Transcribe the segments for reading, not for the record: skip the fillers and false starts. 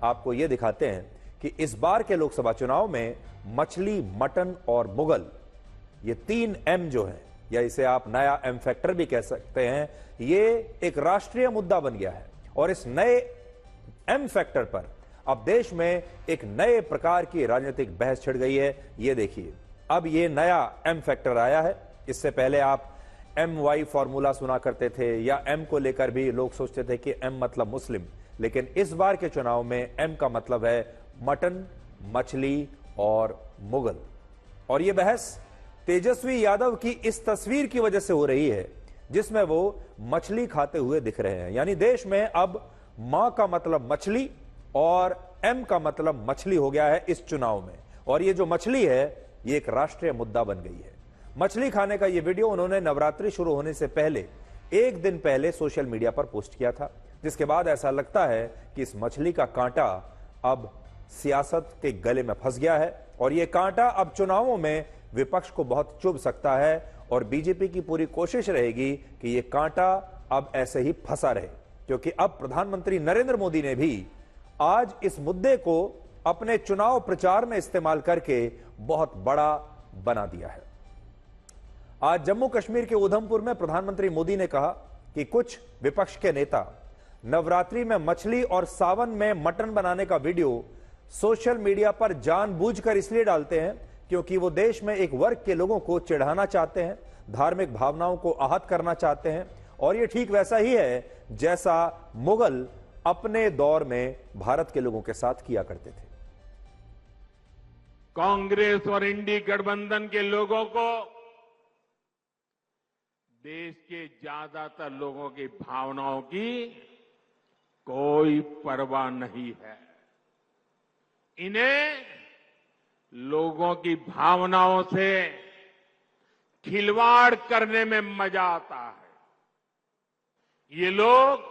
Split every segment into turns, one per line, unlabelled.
आपको यह दिखाते हैं कि इस बार के लोकसभा चुनाव में मछली, मटन और मुगल, ये 3 M जो है, या इसे आप नया M फैक्टर भी कह सकते हैं, ये एक राष्ट्रीय मुद्दा बन गया है। और इस नए M फैक्टर पर अब देश में एक नए प्रकार की राजनीतिक बहस छिड़ गई है। ये देखिए, अब ये नया M फैक्टर आया है। इससे पहले आप MY फॉर्मूला सुना करते थे, या M को लेकर भी लोग सोचते थे कि M मतलब मुस्लिम, लेकिन इस बार के चुनाव में M का मतलब है मटन, मछली और मुगल। और यह बहस तेजस्वी यादव की इस तस्वीर की वजह से हो रही है जिसमें वो मछली खाते हुए दिख रहे हैं। यानी देश में अब मां का मतलब मछली और M का मतलब मछली हो गया है इस चुनाव में। और ये जो मछली है, ये एक राष्ट्रीय मुद्दा बन गई है। मछली खाने का ये वीडियो उन्होंने नवरात्रि शुरू होने से पहले, एक दिन पहले सोशल मीडिया पर पोस्ट किया था, जिसके बाद ऐसा लगता है कि इस मछली का कांटा अब सियासत के गले में फंस गया है। और यह कांटा अब चुनावों में विपक्ष को बहुत चुभ सकता है। और बीजेपी की पूरी कोशिश रहेगी कि यह कांटा अब ऐसे ही फंसा रहे, क्योंकि अब प्रधानमंत्री नरेंद्र मोदी ने भी आज इस मुद्दे को अपने चुनाव प्रचार में इस्तेमाल करके बहुत बड़ा बना दिया है। आज जम्मू कश्मीर के उधमपुर में प्रधानमंत्री मोदी ने कहा कि कुछ विपक्ष के नेता नवरात्रि में मछली और सावन में मटन बनाने का वीडियो सोशल मीडिया पर जानबूझकर इसलिए डालते हैं क्योंकि वो देश में एक वर्ग के लोगों को चिढ़ाना चाहते हैं, धार्मिक भावनाओं को आहत करना चाहते हैं। और ये ठीक वैसा ही है जैसा मुगल अपने दौर में भारत के लोगों के साथ किया करते थे।
कांग्रेस और इंडी गठबंधन के लोगों को देश के ज्यादातर लोगों की भावनाओं की कोई परवाह नहीं है। इन्हें लोगों की भावनाओं से खिलवाड़ करने में मजा आता है। ये लोग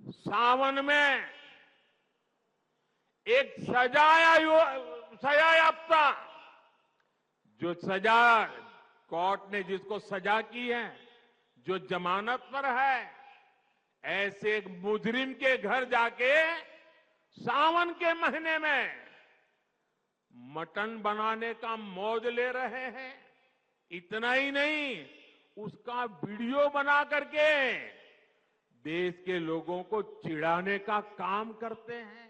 सावन में एक सजायाफ्ता, जो सजा कोर्ट ने जिसको सजा की है, जो जमानत पर है, ऐसे एक मुजरिम के घर जाके सावन के महीने में मटन बनाने का मौज ले रहे हैं। इतना ही नहीं, उसका वीडियो बना करके देश के लोगों को चिढ़ाने का काम करते हैं।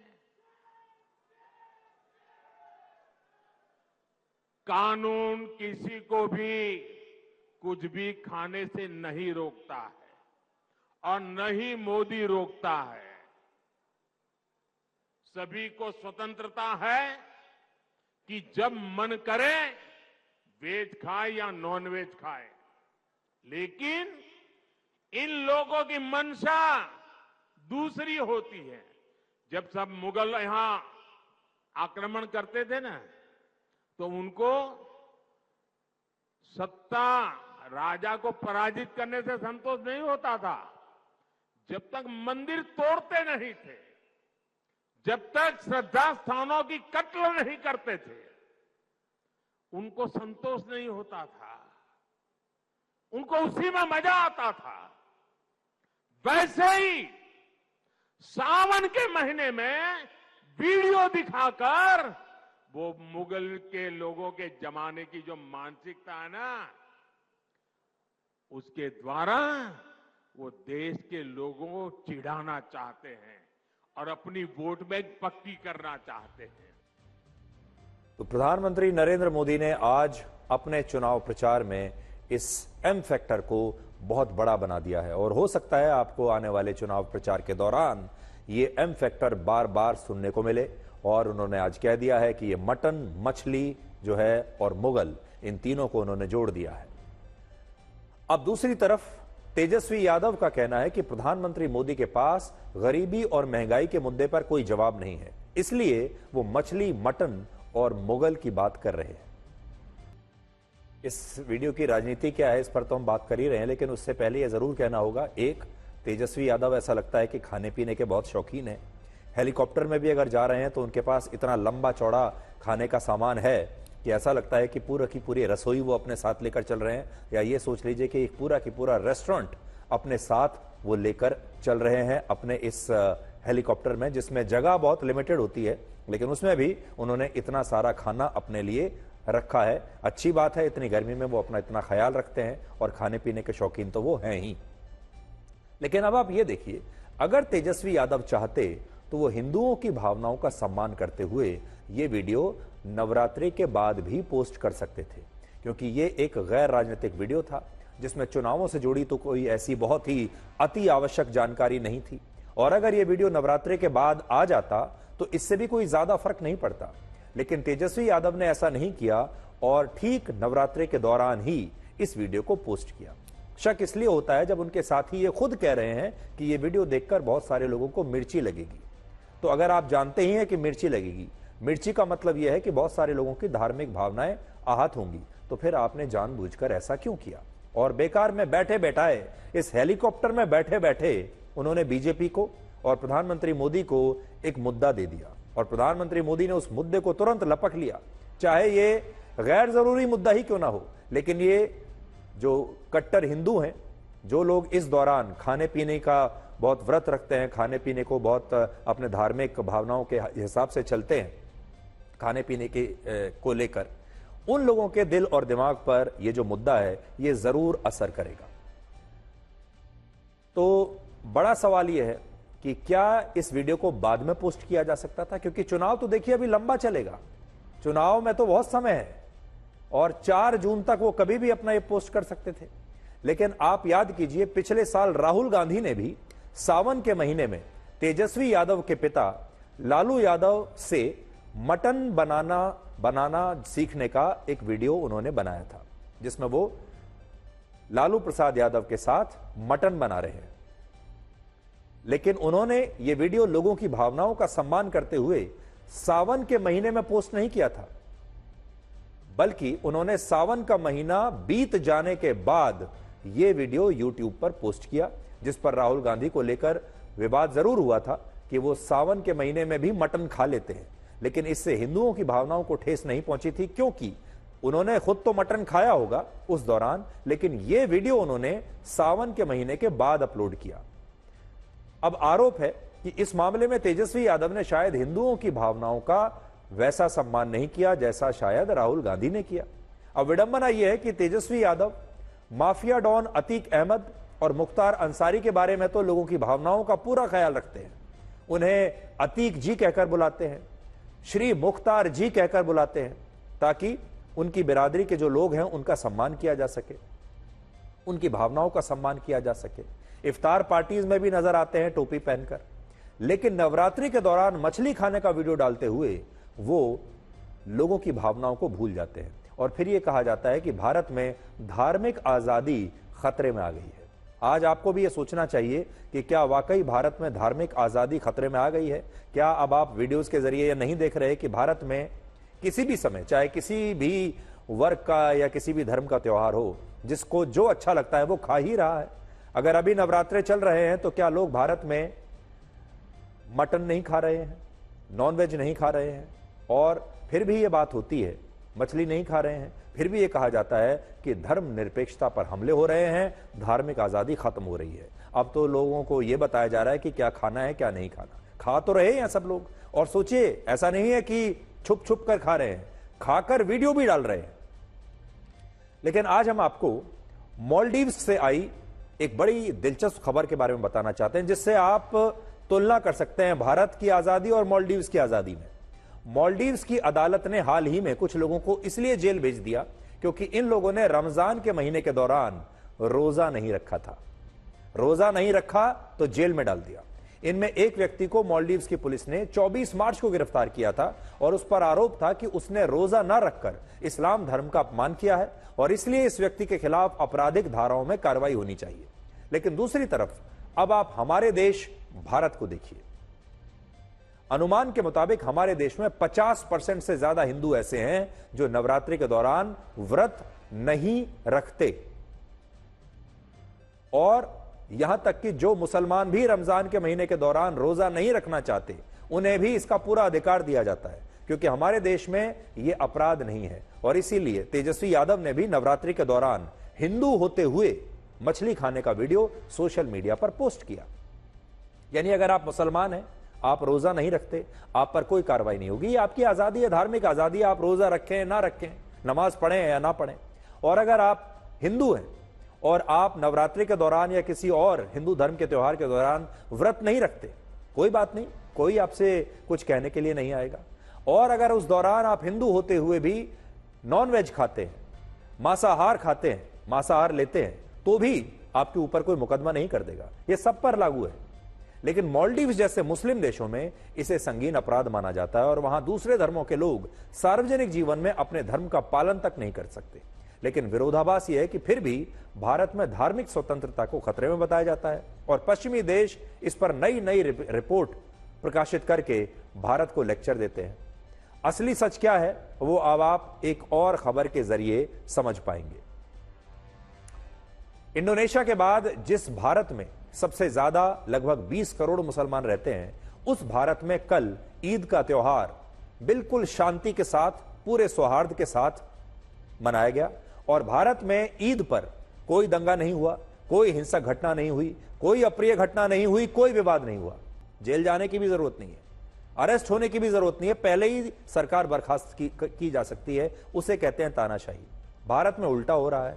कानून किसी को भी कुछ भी खाने से नहीं रोकता है और न ही मोदी रोकता है। सभी को स्वतंत्रता है कि जब मन करे वेज खाए या नॉन वेज खाए, लेकिन इन लोगों की मंशा दूसरी होती है। जब सब मुगल यहां आक्रमण करते थे ना, तो उनको सत्ता, राजा को पराजित करने से संतोष नहीं होता था। जब तक मंदिर तोड़ते नहीं थे, जब तक श्रद्धा स्थानों की कत्ल नहीं करते थे, उनको संतोष नहीं होता था। उनको उसी में मजा आता था। वैसे ही सावन के महीने में वीडियो दिखाकर वो मुगल के लोगों के जमाने की जो मानसिकता है ना, उसके द्वारा वो देश के लोगों को चिढ़ाना चाहते हैं और अपनी वोट बैंक पक्की करना चाहते हैं।
तो प्रधानमंत्री नरेंद्र मोदी ने आज अपने चुनाव प्रचार में इस M फैक्टर को बहुत बड़ा बना दिया है। और हो सकता है आपको आने वाले चुनाव प्रचार के दौरान ये M फैक्टर बार बार सुनने को मिले। और उन्होंने आज कह दिया है कि ये मटन, मछली जो है और मुगल, इन तीनों को उन्होंने जोड़ दिया है। अब दूसरी तरफ तेजस्वी यादव का कहना है कि प्रधानमंत्री मोदी के पास गरीबी और महंगाई के मुद्दे पर कोई जवाब नहीं है, इसलिए वो मछली, मटन और मुगल की बात कर रहे हैं। इस वीडियो की राजनीति क्या है, इस पर तो हम बात कर ही रहे हैं, लेकिन उससे पहले यह जरूर कहना होगा, एक, तेजस्वी यादव ऐसा लगता है कि खाने पीने के बहुत शौकीन है। हेलीकॉप्टर में भी अगर जा रहे हैं तो उनके पास इतना लंबा चौड़ा खाने का सामान है कि ऐसा लगता है कि पूरा की पूरी रसोई वो अपने साथ लेकर चल रहे हैं, या ये सोच लीजिए कि एक पूरा की पूरा रेस्टोरेंट अपने साथ वो लेकर चल रहे हैं अपने इस हेलीकॉप्टर में, जिसमें जगह बहुत लिमिटेड होती है, लेकिन उसमें भी उन्होंने इतना सारा खाना अपने लिए रखा है। अच्छी बात है, इतनी गर्मी में वो अपना इतना ख्याल रखते हैं और खाने पीने के शौकीन तो वो हैं ही। लेकिन अब आप ये देखिए, अगर तेजस्वी यादव चाहते तो वो हिंदुओं की भावनाओं का सम्मान करते हुए ये वीडियो नवरात्रि के बाद भी पोस्ट कर सकते थे, क्योंकि ये एक गैर राजनीतिक वीडियो था जिसमें चुनावों से जुड़ी तो कोई ऐसी बहुत ही अति आवश्यक जानकारी नहीं थी। और अगर ये वीडियो नवरात्रि के बाद आ जाता तो इससे भी कोई ज्यादा फर्क नहीं पड़ता। लेकिन तेजस्वी यादव ने ऐसा नहीं किया और ठीक नवरात्रि के दौरान ही इस वीडियो को पोस्ट किया। शक इसलिए होता है जब उनके साथी ये खुद कह रहे हैं कि ये वीडियो देखकर बहुत सारे लोगों को मिर्ची लगेगी। तो अगर आप जानते ही हैं कि मिर्ची लगेगी, मिर्ची का मतलब यह है कि बहुत सारे लोगों की धार्मिक भावनाएं आहत होंगी, तो फिर आपने जानबूझकर ऐसा क्यों किया? और बेकार में बैठे बैठाए, इस हेलीकॉप्टर में बैठे बैठे उन्होंने बीजेपी को और प्रधानमंत्री मोदी को एक मुद्दा दे दिया और प्रधानमंत्री मोदी ने उस मुद्दे को तुरंत लपक लिया, चाहे ये गैर जरूरी मुद्दा ही क्यों ना हो। लेकिन ये जो कट्टर हिंदू हैं, जो लोग इस दौरान खाने पीने का बहुत व्रत रखते हैं, खाने पीने को बहुत अपने धार्मिक भावनाओं के हिसाब से चलते हैं, खाने पीने के को लेकर, उन लोगों के दिल और दिमाग पर यह जो मुद्दा है ये जरूर असर करेगा। तो बड़ा सवाल यह है कि क्या इस वीडियो को बाद में पोस्ट किया जा सकता था, क्योंकि चुनाव तो देखिए अभी लंबा चलेगा, चुनाव में तो बहुत समय है और 4 जून तक वो कभी भी अपना ये पोस्ट कर सकते थे। लेकिन आप याद कीजिए, पिछले साल राहुल गांधी ने भी सावन के महीने में तेजस्वी यादव के पिता लालू यादव से मटन बनाना सीखने का एक वीडियो उन्होंने बनाया था, जिसमें वो लालू प्रसाद यादव के साथ मटन बना रहे हैं। लेकिन उन्होंने ये वीडियो लोगों की भावनाओं का सम्मान करते हुए सावन के महीने में पोस्ट नहीं किया था, बल्कि उन्होंने सावन का महीना बीत जाने के बाद यह वीडियो YouTube पर पोस्ट किया, जिस पर राहुल गांधी को लेकर विवाद जरूर हुआ था कि वो सावन के महीने में भी मटन खा लेते हैं। लेकिन इससे हिंदुओं की भावनाओं को ठेस नहीं पहुंची थी, क्योंकि उन्होंने खुद तो मटन खाया होगा उस दौरान, लेकिन यह वीडियो उन्होंने सावन के महीने के बाद अपलोड किया। अब आरोप है कि इस मामले में तेजस्वी यादव ने शायद हिंदुओं की भावनाओं का वैसा सम्मान नहीं किया जैसा शायद राहुल गांधी ने किया। अब विडंबना यह है कि तेजस्वी यादव माफिया डॉन अतीक अहमद और मुख्तार अंसारी के बारे में तो लोगों की भावनाओं का पूरा ख्याल रखते हैं, उन्हें अतीक जी कहकर बुलाते हैं, श्री मुख्तार जी कहकर बुलाते हैं, ताकि उनकी बिरादरी के जो लोग हैं उनका सम्मान किया जा सके, उनकी भावनाओं का सम्मान किया जा सके। इफ्तार पार्टीज में भी नजर आते हैं टोपी पहनकर। लेकिन नवरात्रि के दौरान मछली खाने का वीडियो डालते हुए वो लोगों की भावनाओं को भूल जाते हैं और फिर यह कहा जाता है कि भारत में धार्मिक आजादी खतरे में आ गई है। आज आपको भी यह सोचना चाहिए कि क्या वाकई भारत में धार्मिक आजादी खतरे में आ गई है? क्या अब आप वीडियोस के जरिए यह नहीं देख रहे कि भारत में किसी भी समय, चाहे किसी भी वर्ग का या किसी भी धर्म का त्योहार हो, जिसको जो अच्छा लगता है वो खा ही रहा है। अगर अभी नवरात्रे चल रहे हैं तो क्या लोग भारत में मटन नहीं खा रहे हैं, नॉनवेज नहीं खा रहे हैं? और फिर भी ये बात होती है, मछली नहीं खा रहे हैं, फिर भी ये कहा जाता है कि धर्म निरपेक्षता पर हमले हो रहे हैं, धार्मिक आजादी खत्म हो रही है। अब तो लोगों को यह बताया जा रहा है कि क्या खाना है क्या नहीं खाना। खा तो रहे हैं सब लोग, और सोचिए ऐसा नहीं है कि छुप छुप कर खा रहे हैं, खाकर वीडियो भी डाल रहे हैं। लेकिन आज हम आपको मालदीव्स से आई एक बड़ी दिलचस्प खबर के बारे में बताना चाहते हैं, जिससे आप तुलना कर सकते हैं भारत की आजादी और मालदीव्स की आजादी में। मालदीव्स की अदालत ने हाल ही में कुछ लोगों को इसलिए जेल भेज दिया क्योंकि इन लोगों ने रमजान के महीने के दौरान रोजा नहीं रखा था। रोजा नहीं रखा तो जेल में डाल दिया। इनमें एक व्यक्ति को मालदीव्स की पुलिस ने 24 मार्च को गिरफ्तार किया था और उस पर आरोप था कि उसने रोजा न रखकर इस्लाम धर्म का अपमान किया है और इसलिए इस व्यक्ति के खिलाफ आपराधिक धाराओं में कार्रवाई होनी चाहिए। लेकिन दूसरी तरफ अब आप हमारे देश भारत को देखिए। अनुमान के मुताबिक हमारे देश में 50% से ज्यादा हिंदू ऐसे हैं जो नवरात्रि के दौरान व्रत नहीं रखते, और यहां तक कि जो मुसलमान भी रमजान के महीने के दौरान रोजा नहीं रखना चाहते उन्हें भी इसका पूरा अधिकार दिया जाता है, क्योंकि हमारे देश में यह अपराध नहीं है। और इसीलिए तेजस्वी यादव ने भी नवरात्रि के दौरान हिंदू होते हुए मछली खाने का वीडियो सोशल मीडिया पर पोस्ट किया। यानी अगर आप मुसलमान हैं आप रोजा नहीं रखते, आप पर कोई कार्रवाई नहीं होगी। ये आपकी आजादी है, धार्मिक आजादी है, आप रोजा रखें ना रखें, नमाज पढ़ें या ना पढ़ें। और अगर आप हिंदू हैं और आप नवरात्रि के दौरान या किसी और हिंदू धर्म के त्योहार के दौरान व्रत नहीं रखते, कोई बात नहीं, कोई आपसे कुछ कहने के लिए नहीं आएगा। और अगर उस दौरान आप हिंदू होते हुए भी नॉन वेज खाते हैं, मांसाहार खाते हैं, मांसाहार लेते हैं, तो भी आपके ऊपर कोई मुकदमा नहीं कर देगा। यह सब पर लागू है। लेकिन मालदीव्स जैसे मुस्लिम देशों में इसे संगीन अपराध माना जाता है और वहां दूसरे धर्मों के लोग सार्वजनिक जीवन में अपने धर्म का पालन तक नहीं कर सकते। लेकिन विरोधाभास यह है कि फिर भी भारत में धार्मिक स्वतंत्रता को खतरे में बताया जाता है और पश्चिमी देश इस पर नई नई रिपोर्ट प्रकाशित करके भारत को लेक्चर देते हैं। असली सच क्या है वो अब आप एक और खबर के जरिए समझ पाएंगे। इंडोनेशिया के बाद जिस भारत में सबसे ज्यादा लगभग 20 करोड़ मुसलमान रहते हैं, उस भारत में कल ईद का त्योहार बिल्कुल शांति के साथ, पूरे सौहार्द के साथ मनाया गया। और भारत में ईद पर कोई दंगा नहीं हुआ, कोई हिंसक घटना नहीं हुई, कोई अप्रिय घटना नहीं हुई, कोई विवाद नहीं हुआ। जेल जाने की भी जरूरत नहीं है, अरेस्ट होने की भी जरूरत नहीं है, पहले ही सरकार बर्खास्त की जा सकती है। उसे कहते हैं तानाशाही। भारत में उल्टा हो रहा है,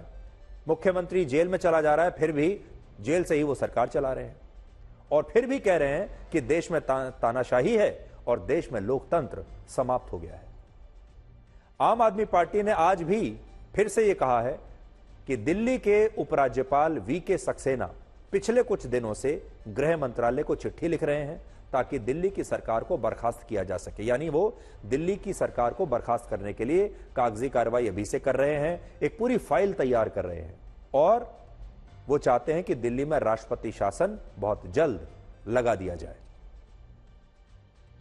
मुख्यमंत्री जेल में चला जा रहा है, फिर भी जेल से ही वो सरकार चला रहे हैं और फिर भी कह रहे हैं कि देश में तानाशाही है और देश में लोकतंत्र समाप्त हो गया है। आम आदमी पार्टी ने आज भी फिर से यह कहा है कि दिल्ली के उपराज्यपाल वीके सक्सेना पिछले कुछ दिनों से गृह मंत्रालय को चिट्ठी लिख रहे हैं ताकि दिल्ली की सरकार को बर्खास्त किया जा सके। यानी वो दिल्ली की सरकार को बर्खास्त करने के लिए कागजी कार्रवाई अभी से कर रहे हैं, एक पूरी फाइल तैयार कर रहे हैं और वो चाहते हैं कि दिल्ली में राष्ट्रपति शासन बहुत जल्द लगा दिया जाए।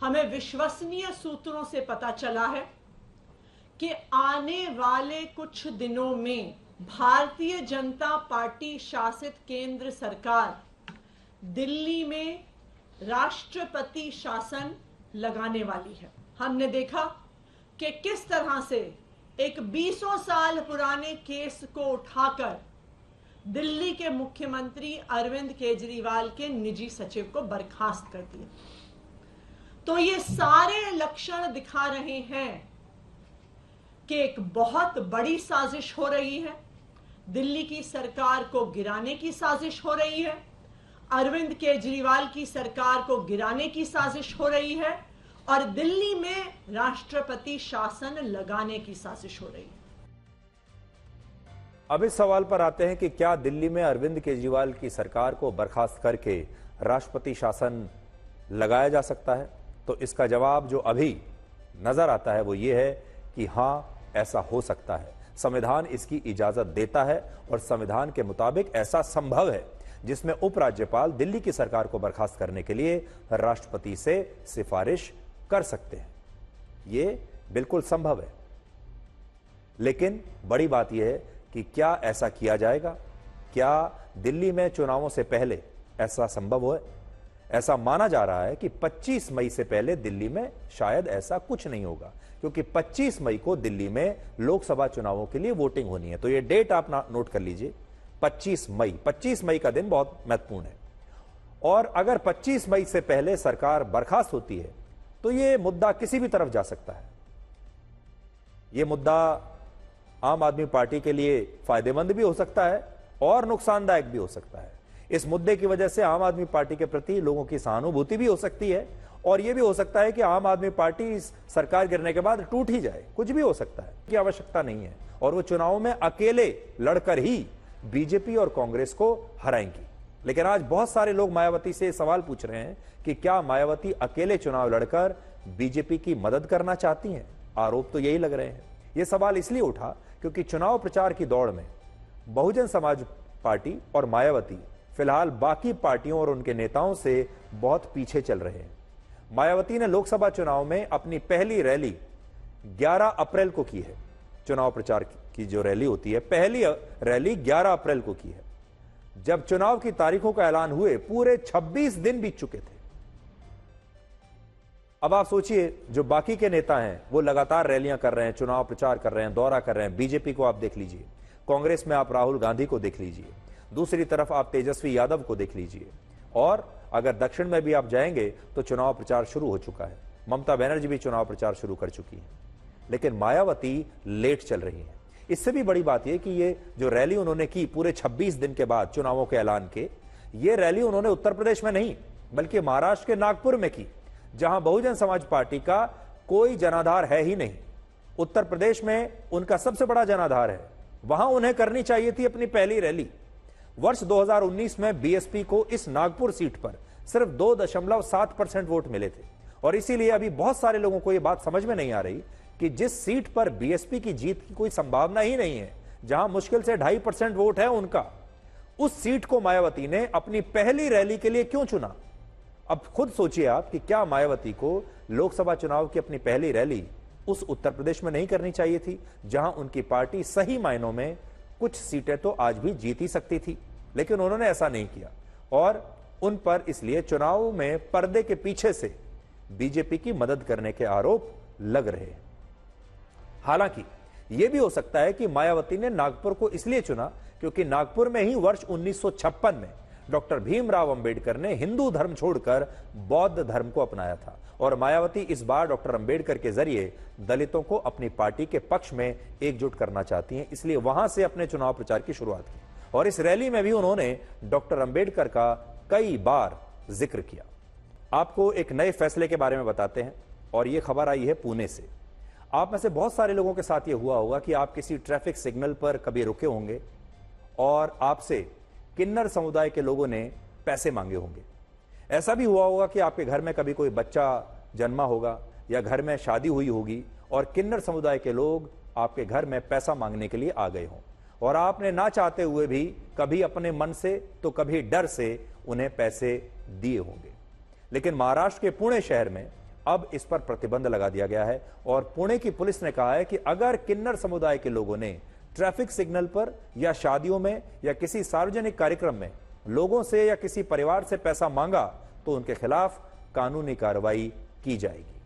हमें विश्वसनीय सूत्रों से पता चला है कि आने वाले कुछ दिनों में भारतीय जनता पार्टी शासित केंद्र सरकार दिल्ली में राष्ट्रपति शासन लगाने वाली है। हमने देखा कि किस तरह से एक 20 साल पुराने केस को उठाकर दिल्ली के मुख्यमंत्री अरविंद केजरीवाल के निजी सचिव को बर्खास्त कर दिया। तो ये सारे लक्षण दिखा रहे हैं कि एक बहुत बड़ी साजिश हो रही है, दिल्ली की सरकार को गिराने की साजिश हो रही है, अरविंद केजरीवाल की सरकार को गिराने की साजिश हो रही है और दिल्ली में राष्ट्रपति शासन लगाने की साजिश हो रही है।
अब इस सवाल पर आते हैं कि क्या दिल्ली में अरविंद केजरीवाल की सरकार को बर्खास्त करके राष्ट्रपति शासन लगाया जा सकता है? तो इसका जवाब जो अभी नजर आता है वो ये है कि हां, ऐसा हो सकता है। संविधान इसकी इजाजत देता है और संविधान के मुताबिक ऐसा संभव है जिसमें उपराज्यपाल दिल्ली की सरकार को बर्खास्त करने के लिए राष्ट्रपति से सिफारिश कर सकते हैं। यह बिल्कुल संभव है। लेकिन बड़ी बात यह है कि क्या ऐसा किया जाएगा? क्या दिल्ली में चुनावों से पहले ऐसा संभव है? ऐसा माना जा रहा है कि 25 मई से पहले दिल्ली में शायद ऐसा कुछ नहीं होगा, क्योंकि 25 मई को दिल्ली में लोकसभा चुनावों के लिए वोटिंग होनी है। तो ये डेट आप नोट कर लीजिए, 25 मई का दिन बहुत महत्वपूर्ण है। और अगर 25 मई से पहले सरकार बर्खास्त होती है तो यह मुद्दा किसी भी तरफ जा सकता है। यह मुद्दा आम आदमी पार्टी के लिए फायदेमंद भी हो सकता है और नुकसानदायक भी हो सकता है। इस मुद्दे की वजह से आम आदमी पार्टी के प्रति लोगों की सहानुभूति भी हो सकती है और यह भी हो सकता है कि आम आदमी पार्टी इस सरकार गिरने के बाद टूट ही जाए। कुछ भी हो सकता है, की आवश्यकता नहीं है और वो चुनाव में अकेले लड़कर ही बीजेपी और कांग्रेस को हराएंगी। लेकिन आज बहुत सारे लोग मायावती से सवाल पूछ रहे हैं कि क्या मायावती अकेले चुनाव लड़कर बीजेपी की मदद करना चाहती हैं? आरोप तो यही लग रहे हैं। यह सवाल इसलिए उठा क्योंकि चुनाव प्रचार की दौड़ में बहुजन समाज पार्टी और मायावती फिलहाल बाकी पार्टियों और उनके नेताओं से बहुत पीछे चल रहे हैं। मायावती ने लोकसभा चुनाव में अपनी पहली रैली 11 अप्रैल को की है। चुनाव प्रचार की जो रैली होती है, पहली रैली 11 अप्रैल को की है। जब चुनाव की तारीखों का ऐलान हुए पूरे 26 दिन बीत चुके थे। अब आप सोचिए, जो बाकी के नेता हैं वो लगातार रैलियां कर रहे हैं, चुनाव प्रचार कर रहे हैं, दौरा कर रहे हैं। बीजेपी को आप देख लीजिए, कांग्रेस में आप राहुल गांधी को देख लीजिए, दूसरी तरफ आप तेजस्वी यादव को देख लीजिए और अगर दक्षिण में भी आप जाएंगे तो चुनाव प्रचार शुरू हो चुका है। ममता बनर्जी भी चुनाव प्रचार शुरू कर चुकी है, लेकिन मायावती लेट चल रही है। इससे भी बड़ी बात यह कि ये जो रैली उन्होंने की पूरे 26 दिन के बाद चुनावों के ऐलान के, ये रैली उन्होंने उत्तर प्रदेश में नहीं बल्कि महाराष्ट्र के नागपुर में की, जहां बहुजन समाज पार्टी का कोई जनाधार है ही नहीं। उत्तर प्रदेश में उनका सबसे बड़ा जनाधार है, वहां उन्हें करनी चाहिए थी अपनी पहली रैली। वर्ष 2019 में बीएसपी को इस नागपुर सीट पर सिर्फ 2.7% वोट मिले थे, और इसीलिए अभी बहुत सारे लोगों को यह बात समझ में नहीं आ रही कि जिस सीट पर बीएसपी की जीत की कोई संभावना ही नहीं है, जहां मुश्किल से 2.5% वोट है उनका, उस सीट को मायावती ने अपनी पहली रैली के लिए क्यों चुना? अब खुद सोचिए आप कि क्या मायावती को लोकसभा चुनाव की अपनी पहली रैली उस उत्तर प्रदेश में नहीं करनी चाहिए थी, जहां उनकी पार्टी सही मायनों में कुछ सीटें तो आज भी जीत ही सकती थी, लेकिन उन्होंने ऐसा नहीं किया और उन पर इसलिए चुनाव में पर्दे के पीछे से बीजेपी की मदद करने के आरोप लग रहे हैं। हालांकि यह भी हो सकता है कि मायावती ने नागपुर को इसलिए चुना क्योंकि नागपुर में ही वर्ष 1956 में डॉक्टर भीमराव अंबेडकर ने हिंदू धर्म छोड़कर बौद्ध धर्म को अपनाया था, और मायावती इस बार डॉक्टर अंबेडकर के जरिए दलितों को अपनी पार्टी के पक्ष में एकजुट करना चाहती हैं, इसलिए वहां से अपने चुनाव प्रचार की शुरुआत की। और इस रैली में भी उन्होंने डॉक्टर अंबेडकर का कई बार जिक्र किया। आपको एक नए फैसले के बारे में बताते हैं, और यह खबर आई है पुणे से। आप में से बहुत सारे लोगों के साथ यह हुआ होगा कि आप किसी ट्रैफिक सिग्नल पर कभी रुके होंगे और आपसे किन्नर समुदाय के लोगों ने पैसे मांगे होंगे। ऐसा भी हुआ होगा कि आपके घर में कभी कोई बच्चा जन्मा होगा या घर में शादी हुई होगी और किन्नर समुदाय के लोग आपके घर में पैसा मांगने के लिए आ गए हों, और आपने ना चाहते हुए भी कभी अपने मन से तो कभी डर से उन्हें पैसे दिए होंगे। लेकिन महाराष्ट्र के पुणे शहर में अब इस पर प्रतिबंध लगा दिया गया है, और पुणे की पुलिस ने कहा है कि अगर किन्नर समुदाय के लोगों ने ट्रैफिक सिग्नल पर या शादियों में या किसी सार्वजनिक कार्यक्रम में लोगों से या किसी परिवार से पैसा मांगा तो उनके खिलाफ कानूनी कार्रवाई की जाएगी।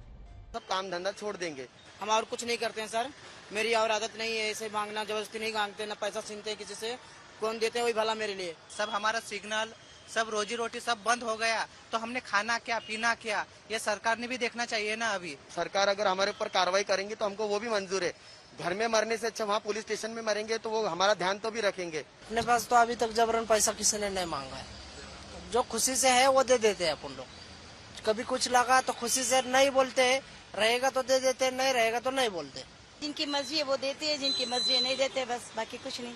सब काम धंधा छोड़ देंगे।
हम और कुछ नहीं करते हैं सर, मेरी और आदत नहीं है ऐसे मांगना, जबरदस्ती नहीं मांगते, ना पैसा छीनते हैं किसी से, कौन देते हैं वही भला मेरे लिए।
सब हमारा सिग्नल, सब रोजी रोटी सब बंद हो गया, तो हमने खाना क्या पीना क्या, ये सरकार ने भी देखना चाहिए ना। अभी सरकार अगर हमारे ऊपर कार्रवाई करेंगी तो हमको वो भी मंजूर है। घर में मरने से अच्छा वहाँ पुलिस स्टेशन में मरेंगे तो वो हमारा ध्यान तो भी रखेंगे।
अपने पास तो अभी तक जबरन पैसा किसी ने नहीं मांगा है, जो खुशी से है वो दे देते हैं अपन लोग। कभी कुछ लगा तो खुशी से नहीं बोलते, रहेगा तो दे देते, नहीं रहेगा तो नहीं बोलते।
जिनकी मर्जी है वो देते हैं, जिनकी मर्जी है नहीं देते, बस बाकी कुछ नहीं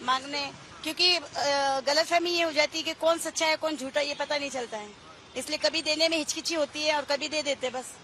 मांगने। क्योंकि गलतफहमी ये हो जाती है कि कौन सच्चा है कौन झूठा ये पता नहीं चलता है, इसलिए कभी देने में हिचकिची होती है और कभी दे देते बस।